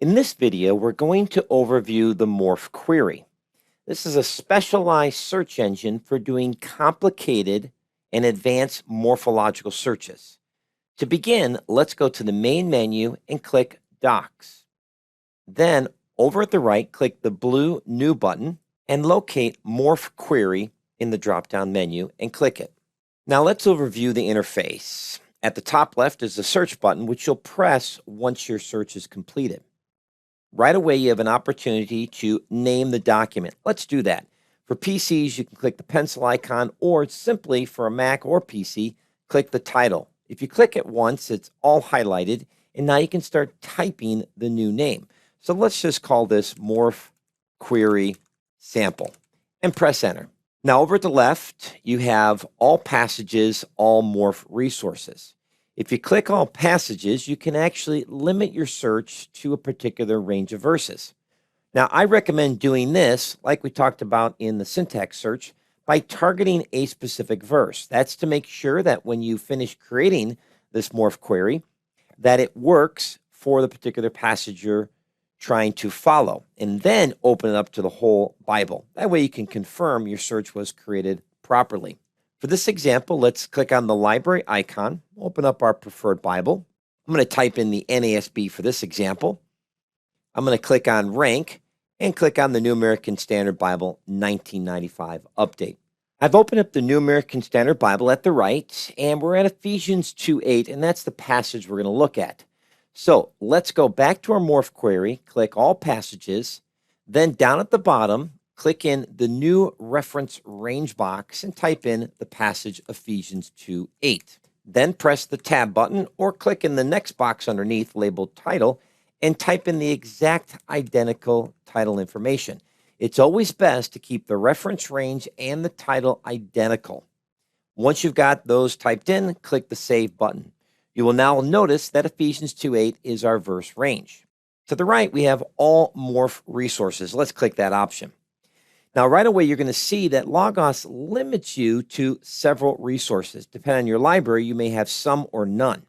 In this video, we're going to overview the Morph Query. This is a specialized search engine for doing complicated and advanced morphological searches. To begin, let's go to the main menu and click Docs. Then, over at the right, click the blue New button and locate Morph Query in the drop-down menu and click it. Now let's overview the interface. At the top left is the search button, which you'll press once your search is completed. Right away, you have an opportunity to name the document. Let's do that. For PCs, you can click the pencil icon, or simply for a Mac or PC, click the title. If you click it once, it's all highlighted, and now you can start typing the new name. So let's just call this Morph Query Sample and press Enter. Now over at the left, you have all passages, all Morph resources. If you click all passages, you can actually limit your search to a particular range of verses. Now, I recommend doing this, like we talked about in the syntax search, by targeting a specific verse. That's to make sure that when you finish creating this Morph query, that it works for the particular passage you're trying to follow, and then open it up to the whole Bible. That way you can confirm your search was created properly. For this example, let's click on the library icon, open up our preferred Bible. I'm going to type in the NASB for this example. I'm going to click on Rank and click on the New American Standard Bible 1995 Update. I've opened up the New American Standard Bible at the right, and we're at Ephesians 2:8, and that's the passage we're going to look at. So let's go back to our Morph query, click all passages, then down at the bottom, click in the new reference range box and type in the passage Ephesians 2:8. Then press the tab button or click in the next box underneath labeled title and type in the exact identical title information. It's always best to keep the reference range and the title identical. Once you've got those typed in, click the save button. You will now notice that Ephesians 2:8 is our verse range. To the right, we have all Morph resources. Let's click that option. Now, right away, you're going to see that Logos limits you to several resources. Depending on your library, you may have some or none.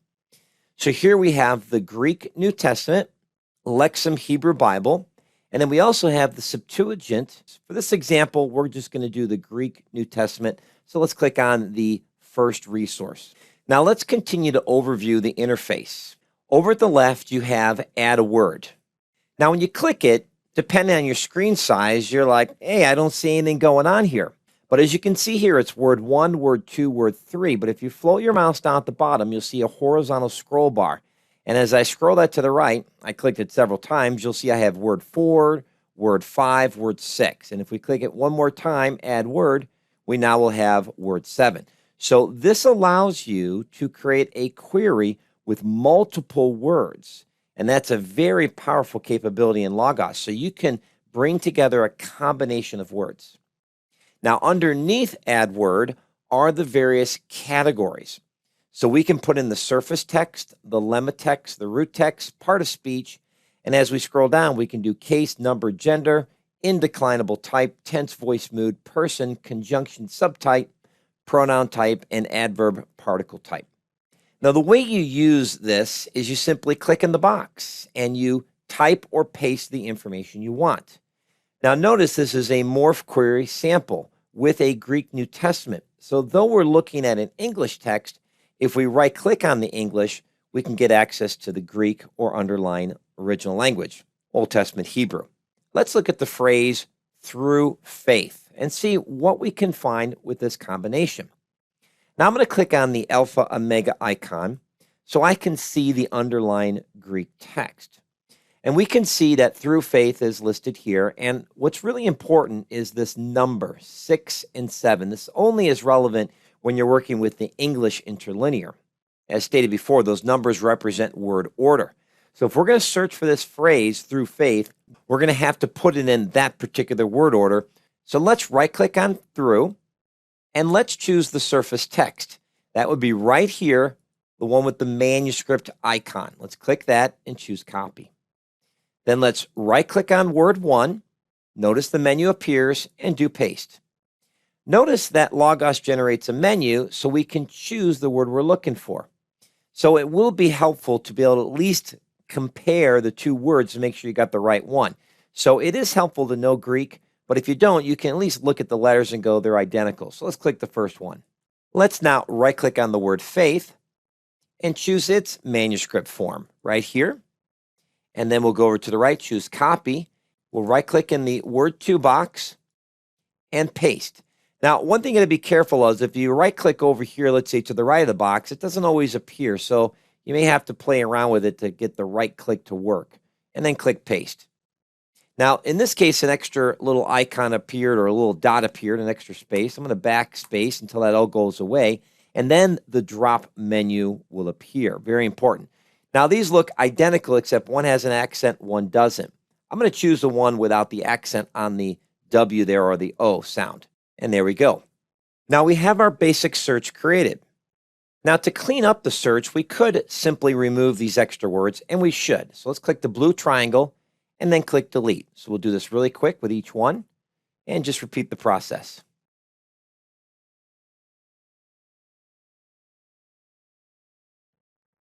So here we have the Greek New Testament, Lexham Hebrew Bible, and then we also have the Septuagint. For this example, we're just going to do the Greek New Testament. So let's click on the first resource. Now let's continue to overview the interface. Over at the left, you have Add a Word. Now when you click it, depending on your screen size, you're like, hey, I don't see anything going on here. But as you can see here, it's word 1, word 2, word 3. But if you float your mouse down at the bottom, you'll see a horizontal scroll bar. And as I scroll that to the right, I clicked it several times, you'll see I have word 4, word 5, word 6. And if we click it one more time, add word, we now will have word 7. So this allows you to create a query with multiple words. And that's a very powerful capability in Logos. So you can bring together a combination of words. Now, underneath Add Word are the various categories. So we can put in the surface text, the lemma text, the root text, part of speech. And as we scroll down, we can do case, number, gender, indeclinable type, tense, voice, mood, person, conjunction, subtype, pronoun type, and adverb particle type. Now, the way you use this is you simply click in the box and you type or paste the information you want. Now, notice this is a Morph Query sample with a Greek New Testament. So though we're looking at an English text, if we right-click on the English, we can get access to the Greek or underlying original language, Old Testament Hebrew. Let's look at the phrase through faith and see what we can find with this combination. Now I'm going to click on the alpha omega icon so I can see the underlying Greek text. And we can see that through faith is listed here. And what's really important is this number, 6 and 7. This only is relevant when you're working with the English interlinear. As stated before, those numbers represent word order. So if we're going to search for this phrase through faith, we're going to have to put it in that particular word order. So let's right-click on through. And let's choose the surface text. That would be right here, the one with the manuscript icon. Let's click that and choose copy. Then let's right-click on word 1. Notice the menu appears and do paste. Notice that Logos generates a menu so we can choose the word we're looking for. So it will be helpful to be able to at least compare the two words to make sure you got the right one. So it is helpful to know Greek, but if you don't, you can at least look at the letters and go, they're identical. So let's click the first one. Let's now right-click on the word faith and choose its manuscript form right here. And then we'll go over to the right, choose copy. We'll right-click in the word to box and paste. Now, one thing you got to be careful of is if you right-click over here, let's say to the right of the box, it doesn't always appear. So you may have to play around with it to get the right click to work. And then click paste. Now, in this case, an extra little icon appeared or a little dot appeared, an extra space. I'm going to backspace until that all goes away. And then the drop menu will appear. Very important. Now, these look identical, except one has an accent, one doesn't. I'm going to choose the one without the accent on the W there or the O sound. And there we go. Now we have our basic search created. Now to clean up the search, we could simply remove these extra words, and we should. So let's click the blue triangle and then click delete. So we'll do this really quick with each one and just repeat the process.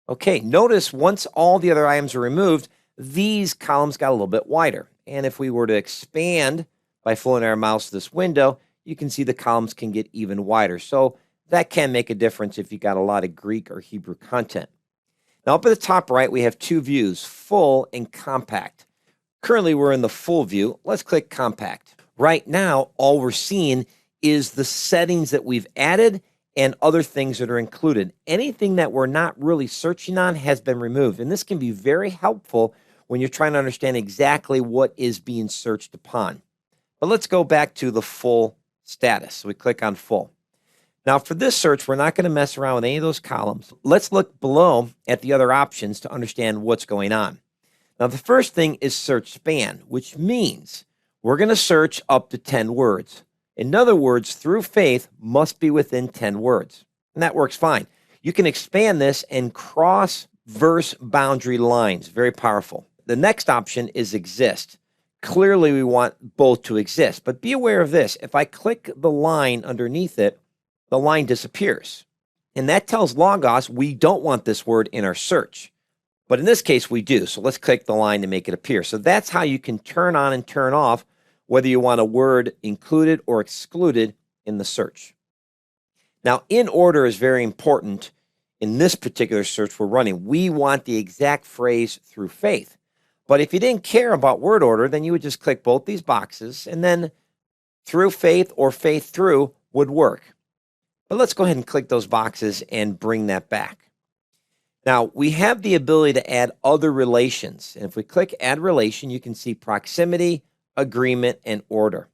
Okay, notice once all the other items are removed, these columns got a little bit wider. And if we were to expand by flowing our mouse to this window, you can see the columns can get even wider. So that can make a difference if you got a lot of Greek or Hebrew content. Now up at the top right, we have two views, full and compact. Currently, we're in the full view. Let's click compact. Right now, all we're seeing is the settings that we've added and other things that are included. Anything that we're not really searching on has been removed. And this can be very helpful when you're trying to understand exactly what is being searched upon. But let's go back to the full status. So we click on full. Now for this search, we're not going to mess around with any of those columns. Let's look below at the other options to understand what's going on. Now the first thing is search span, which means we're going to search up to 10 words. In other words, through faith must be within 10 words. And that works fine. You can expand this and cross verse boundary lines. Very powerful. The next option is exist. Clearly, we want both to exist, but be aware of this. If I click the line underneath it, the line disappears. And that tells Logos we don't want this word in our search. But in this case, we do. So let's click the line to make it appear. So that's how you can turn on and turn off whether you want a word included or excluded in the search. Now, in order is very important in this particular search we're running. We want the exact phrase through faith. But if you didn't care about word order, then you would just click both these boxes, and then through faith or faith through would work. But let's go ahead and click those boxes and bring that back. Now, we have the ability to add other relations. And if we click add relation, you can see proximity, agreement, and order.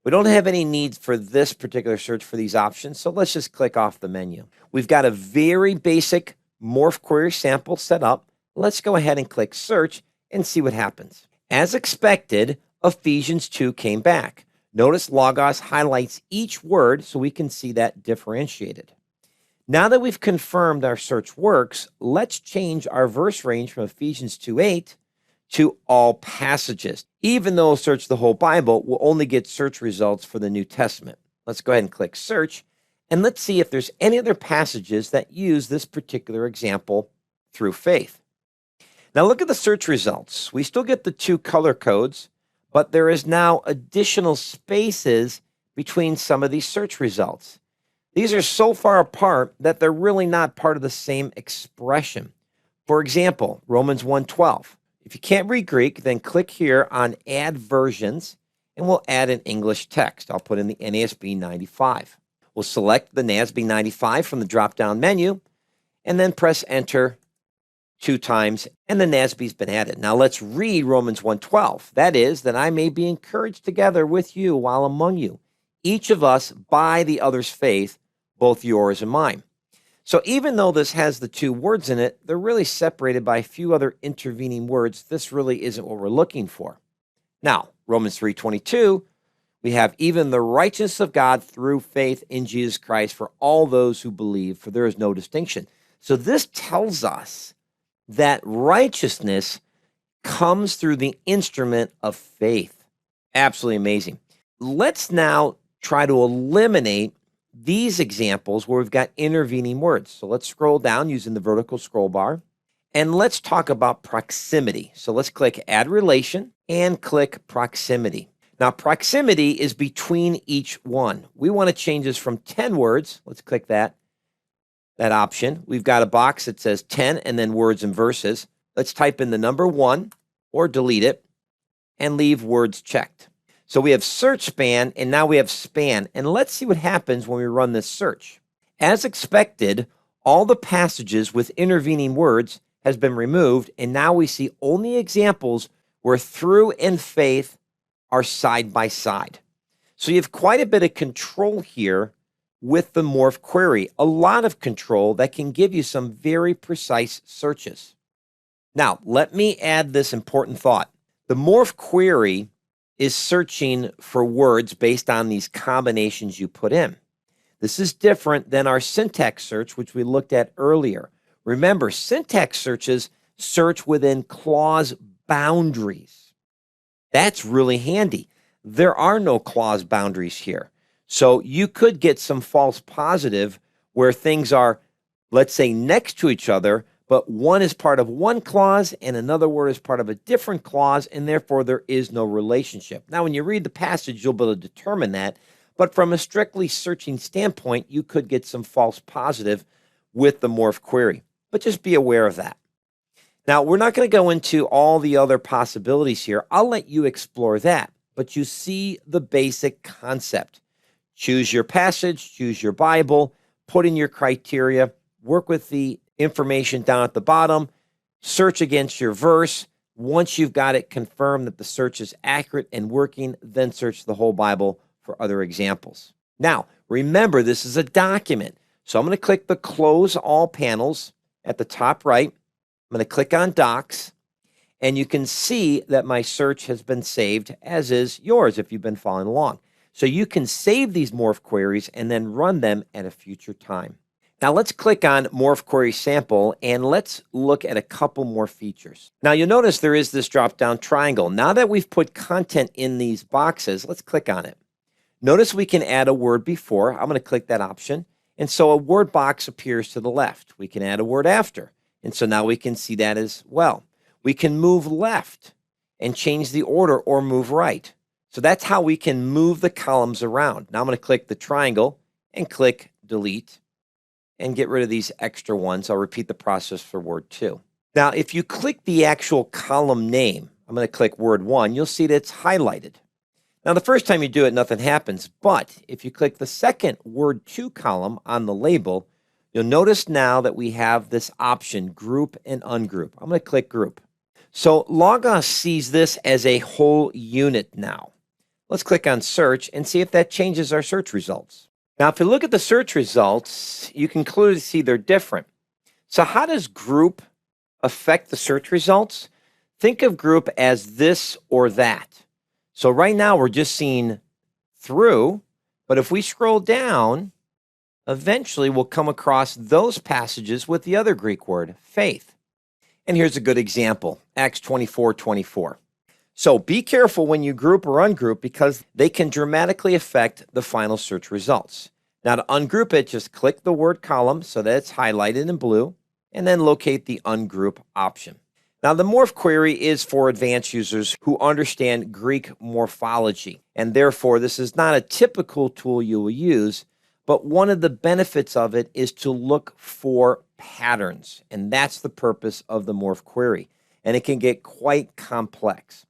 We don't have any needs for this particular search for these options, so let's just click off the menu. We've got a very basic Morph Query sample set up. Let's go ahead and click search and see what happens. As expected, Ephesians 2 came back. Notice Logos highlights each word so we can see that differentiated. Now that we've confirmed our search works, let's change our verse range from Ephesians 2:8 to all passages. Even though search the whole Bible, we'll only get search results for the New Testament. Let's go ahead and click search, and let's see if there's any other passages that use this particular example through faith. Now look at the search results. We still get the two color codes, but there is now additional spaces between some of these search results. These are so far apart that they're really not part of the same expression. For example, Romans 1:12. If you can't read Greek, then click here on Add Versions, and we'll add an English text. I'll put in the NASB 95. We'll select the NASB 95 from the drop-down menu, and then press Enter 2 times, and the NASB's been added. Now let's read Romans 1:12. That is, that I may be encouraged together with you while among you, each of us by the other's faith, both yours and mine. So even though this has the two words in it, they're really separated by a few other intervening words. This really isn't what we're looking for. Now, Romans 3:22, we have even the righteousness of God through faith in Jesus Christ for all those who believe, for there is no distinction. So this tells us that righteousness comes through the instrument of faith. Absolutely amazing. Let's now try to eliminate these examples where we've got intervening words. So let's scroll down using the vertical scroll bar. And let's talk about proximity. So let's click Add Relation and click Proximity. Now, proximity is between each one. We want to change this from 10 words. Let's click that option. We've got a box that says 10 and then words and verses. Let's type in the number 1 or delete it and leave words checked. So we have search span and now we have span. And let's see what happens when we run this search. As expected, all the passages with intervening words has been removed, and now we see only examples where through and faith are side by side. So you have quite a bit of control here with the Morph Query, a lot of control that can give you some very precise searches. Now, let me add this important thought. The Morph Query is searching for words based on these combinations you put in. This is different than our syntax search, which we looked at earlier. Remember, syntax searches search within clause boundaries. That's really handy. There are no clause boundaries here. So you could get some false positive where things are, let's say, next to each other, but one is part of one clause and another word is part of a different clause, and therefore there is no relationship. Now, when you read the passage, you'll be able to determine that. But from a strictly searching standpoint, you could get some false positive with the Morph Query. But just be aware of that. Now, we're not going to go into all the other possibilities here. I'll let you explore that. But you see the basic concept. Choose your passage, choose your Bible, put in your criteria, work with the information down at the bottom, search against your verse. Once you've got it confirmed that the search is accurate and working, then search the whole Bible for other examples. Now, remember, this is a document. So I'm going to click the Close All panels at the top right. I'm going to click on Docs, and you can see that my search has been saved, as is yours if you've been following along. So you can save these Morph queries and then run them at a future time. Now let's click on Morph Query Sample, and let's look at a couple more features. Now you'll notice there is this drop-down triangle. Now that we've put content in these boxes, let's click on it. Notice we can add a word before. I'm going to click that option. And so a word box appears to the left. We can add a word after. And so now we can see that as well. We can move left and change the order or move right. So that's how we can move the columns around. Now I'm going to click the triangle and click Delete and get rid of these extra ones. I'll repeat the process for word 2. Now, if you click the actual column name, I'm going to click word 1, you'll see that it's highlighted. Now, the first time you do it, nothing happens. But if you click the second word 2 column on the label, you'll notice now that we have this option, group and ungroup. I'm going to click group. So Logos sees this as a whole unit now. Let's click on search and see if that changes our search results. Now, if you look at the search results, you can clearly see they're different. So how does group affect the search results? Think of group as this or that. So right now we're just seeing through, but if we scroll down, eventually we'll come across those passages with the other Greek word, faith. And here's a good example, Acts 24:24. So be careful when you group or ungroup because they can dramatically affect the final search results. Now to ungroup it, just click the word column so that it's highlighted in blue, and then locate the ungroup option. Now, the Morph Query is for advanced users who understand Greek morphology, and therefore this is not a typical tool you will use, but one of the benefits of it is to look for patterns, and that's the purpose of the Morph Query, and it can get quite complex.